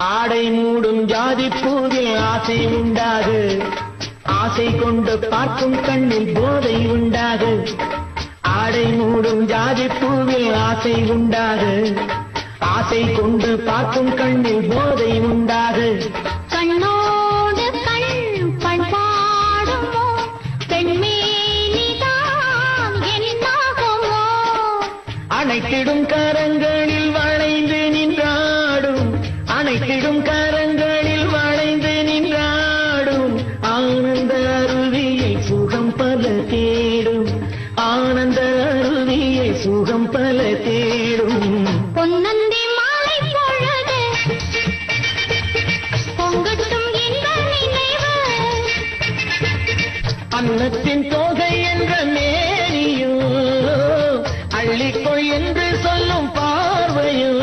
ஆடை மூடும் ஜாதி பூவில் ஆசை உண்டாகு, ஆசை கொண்டு பார்க்கும் கண்ணில் போதை உண்டாகு. ஆடை மூடும் ஜாதி பூவில் ஆசை உண்டாகு, ஆசை கொண்டு பார்க்கும் கண்ணில் போதை உண்டாகு. கண்ணோடு கண் பண்பாடுமோ பெண்மேனிதான் என்னாகுமோ? அணைத்திடும் கரங்களில் வளைந்து நின்றாடும், அணைத்திடும் கரங்களில் வளைந்து நின்றாடும். ஆனந்த அருவியை சுகம் பல தேடும், ஆனந்த அருவியை சுகம் பல தேடும். பொன்னந்தி மாலை பொழுது பொங்கட்டும் இந்த நினைவு, அன்னத்தின் தோகை என்ற மேனியோ, அள்ளிக்கொள் என்று சொல்லும் பார்வையோ.